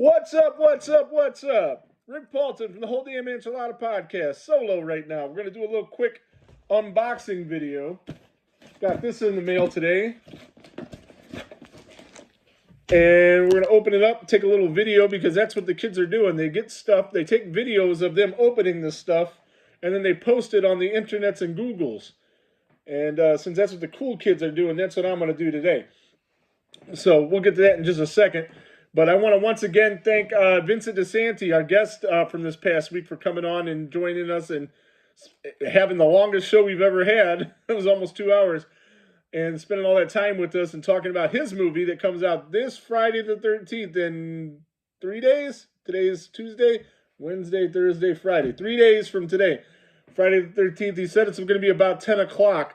What's up? What's up? What's up? Rick Paulton from the Whole Damn Enchilada Podcast. Solo right now. We're going to do a little quick unboxing video. Got this in the mail today. And we're going to open it up, take a little video, because that's what the kids are doing. They get stuff, they take videos of them opening this stuff, and then they post it on the internets and Googles. And since that's what the cool kids are doing, that's what I'm going to do today. So we'll get to that in just a second. But I want to once again thank Vincent DeSanti, our guest from this past week, for coming on and joining us and having the longest show we've ever had. It was almost 2 hours. And spending all that time with us and talking about his movie that comes out this Friday the 13th in 3 days. Today's Tuesday, Wednesday, Thursday, Friday. 3 days from today. Friday the 13th. He said it's going to be about 10 o'clock.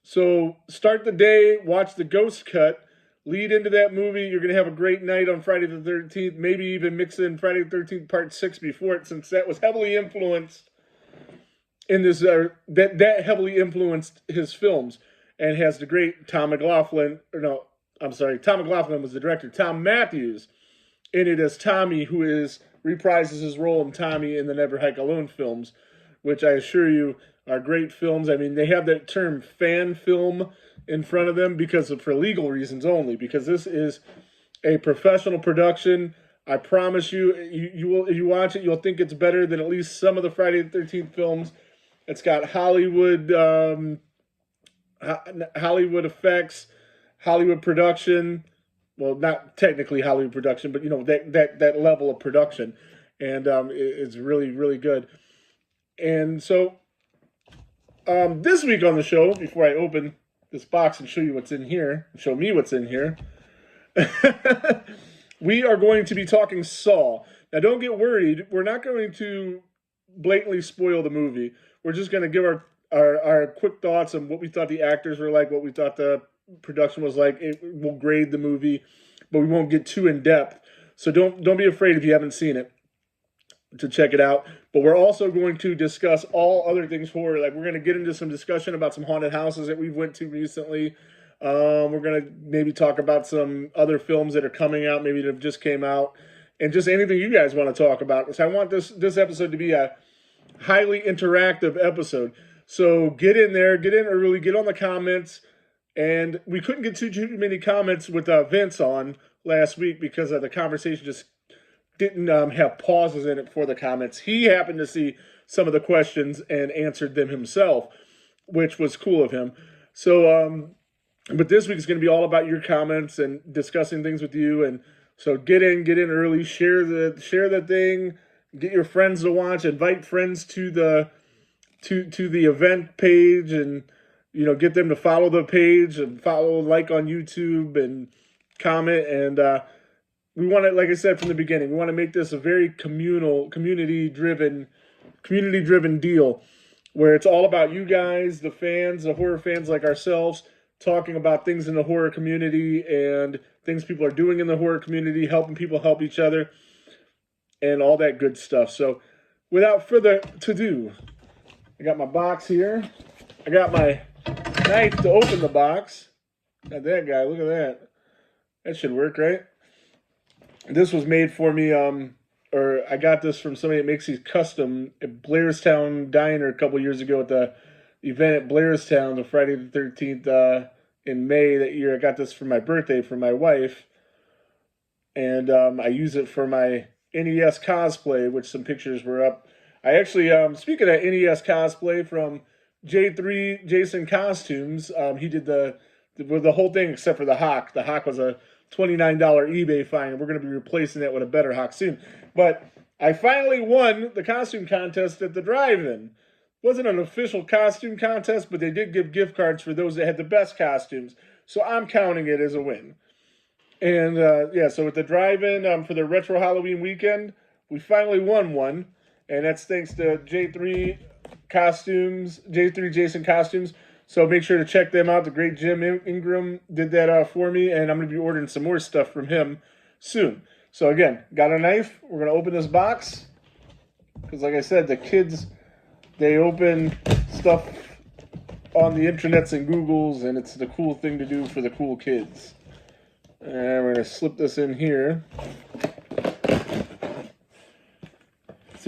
So start the day, watch the Ghost Cut. Lead into that movie. You're going to have a great night on Friday the 13th. Maybe even mix in Friday the 13th Part 6 before it, since that was heavily influenced in this. That heavily influenced his films, and has the great Tom McLaughlin. Tom McLaughlin was the director. Tom Matthews in it as Tommy, who reprises his role in Tommy in the Never Hike Alone films, which I assure you are great films. I mean, they have that term fan film in front of them for legal reasons only, because this is a professional production. I promise you, you will, if you watch it, you'll think it's better than at least some of the Friday the 13th films. It's got Hollywood effects, Hollywood production. Well, not technically Hollywood production, but that level of production, and it's really, really good. And so this week on the show, before I open this box and show you what's in here, show me what's in here, we are going to be talking Saw. Now, don't get worried. We're not going to blatantly spoil the movie. We're just going to give our quick thoughts on what we thought the actors were like, what we thought the production was like. We'll grade the movie, but we won't get too in depth. So don't be afraid if you haven't seen it to check it out. But we're also going to discuss all other things horror. Like, we're going to get into some discussion about some haunted houses that we've went to recently. We're going to maybe talk about some other films that are coming out, maybe that have just came out, and just anything you guys want to talk about. So I want this episode to be a highly interactive episode. So get in there, get in early, get on the comments. And we couldn't get too many comments with Vince on last week because the conversation just didn't have pauses in it for the comments. He happened to see some of the questions and answered them himself, which was cool of him. So, but this week is going to be all about your comments and discussing things with you. And so get in early, share the thing, get your friends to watch, invite friends to the event page, and get them to follow the page and like on YouTube and comment. And we want to, like I said from the beginning, we want to make this a very community-driven deal, where it's all about you guys, the fans, the horror fans like ourselves, talking about things in the horror community and things people are doing in the horror community, helping people help each other, and all that good stuff. So without further ado, I got my box here. I got my knife to open the box. Got that guy. Look at that. That should work, right? This was made for me, or I got this from somebody that makes these custom at Blairstown Diner a couple years ago at the event at Blairstown, the Friday the 13th in May that year. I got this for my birthday for my wife, and I use it for my NES cosplay, which some pictures were up. I actually, speaking of NES cosplay, from J3 Jason Costumes, he did the whole thing except for the Hawk. The Hawk was a $29 eBay find, and we're going to be replacing that with a better Hawk soon. But I finally won the costume contest at the drive-in. It wasn't an official costume contest, but they did give gift cards for those that had the best costumes. So I'm counting it as a win. And so at the drive-in for the Retro Halloween weekend, we finally won one. And that's thanks to J3 Jason Costumes. So make sure to check them out. The great Jim Ingram did that for me, and I'm going to be ordering some more stuff from him soon. So again, got a knife. We're going to open this box, because like I said, the kids, they open stuff on the internets and Googles, and it's the cool thing to do for the cool kids. And we're going to slip this in here.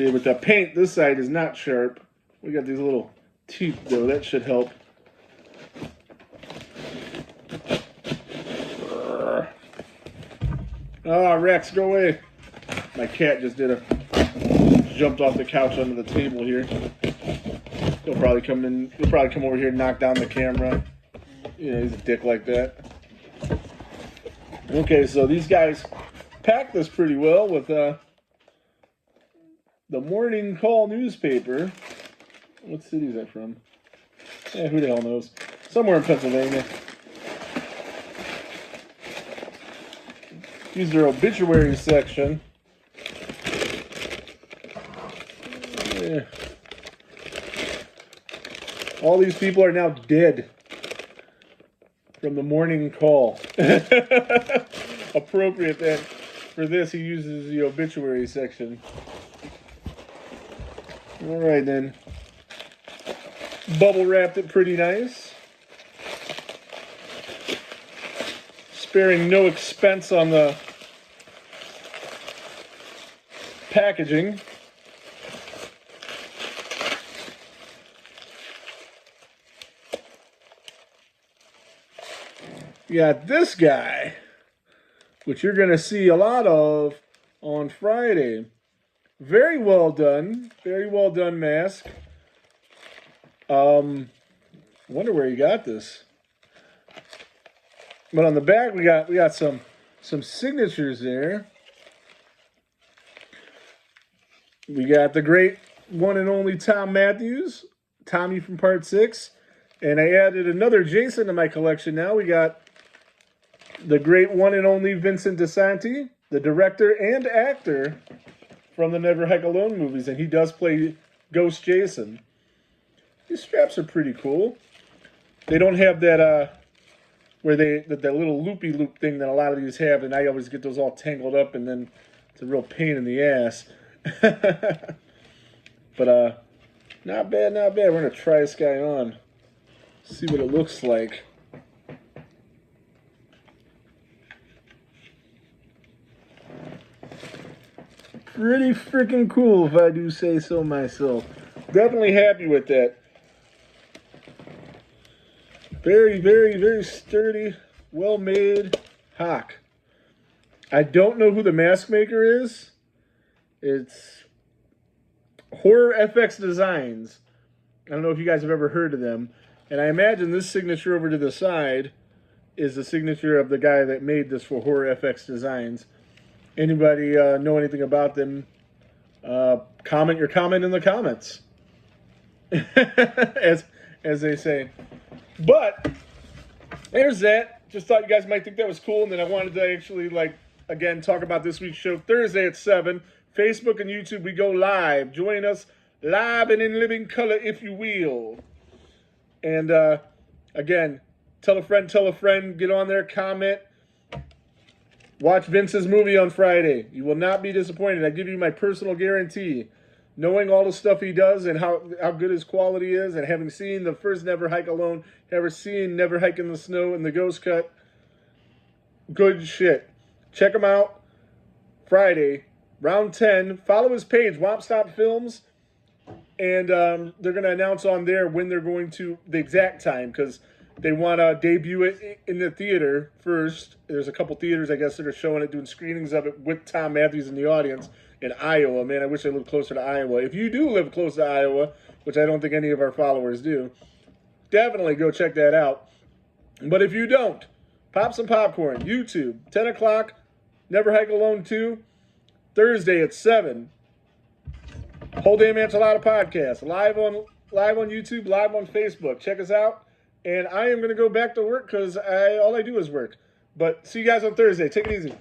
See, with the paint, this side is not sharp. We got these little teeth, though. That should help. Oh, Rex, go away. My cat just jumped off the couch under the table here. He'll probably come over here and knock down the camera. You know, he's a dick like that. Okay, so these guys packed this pretty well with the Morning Call newspaper. What city is that from? Yeah, who the hell knows? Somewhere in Pennsylvania. Here's their obituary section. Yeah. All these people are now dead from the Morning Call. Appropriate that for this he uses the obituary section. All right then. Bubble wrapped it pretty nice. Sparing no expense on the packaging. You got this guy, which you're going to see a lot of on Friday. Very well done. Very well done mask. Wonder where you got this. But on the back we got some signatures there. We got the great one and only Tom Matthews, Tommy from Part 6. And I added another Jason to my collection now. We got the great one and only Vincent DiSanti, the director and actor from the Never Hike Alone movies, and he does play Ghost Jason. These straps are pretty cool. They don't have that where that little loopy loop thing that a lot of these have, and I always get those all tangled up, and then it's a real pain in the ass. But not bad, not bad. We're gonna try this guy on, see what it looks like. Pretty freaking cool, if I do say so myself. Definitely happy with that. Very, very, very sturdy, well-made Hawk. I don't know who the mask maker is. It's Horror FX Designs. I don't know if you guys have ever heard of them. And I imagine this signature over to the side is the signature of the guy that made this for Horror FX Designs. Anybody know anything about them? Comment your comment in the comments. as they say. But there's that. Just thought you guys might think that was cool, and then I wanted to actually, again, talk about this week's show Thursday at 7. Facebook and YouTube, we go live. Join us live and in living color, if you will. And again, tell a friend, get on there, comment. Watch Vince's movie on Friday. You will not be disappointed. I give you my personal guarantee. Knowing all the stuff he does and how good his quality is, and having seen the first Never Hike Alone, seen Never Hike in the Snow and the Ghost Cut, good shit. Check him out Friday, round 10. Follow his page, Womp Stop Films, and they're going to announce on there when they're going to, the exact time, because they want to debut it in the theater first. There's a couple theaters, I guess, that are showing it, doing screenings of it with Tom Matthews in the audience in Iowa. Man, I wish I lived closer to Iowa. If you do live close to Iowa, which I don't think any of our followers do, definitely go check that out. But if you don't, pop some popcorn. YouTube, 10 o'clock, Never Hike Alone 2, Thursday at 7. Whole Damn Enchilada Podcast, live on YouTube, live on Facebook. Check us out. And I am going to go back to work because all I do is work. But see you guys on Thursday. Take it easy.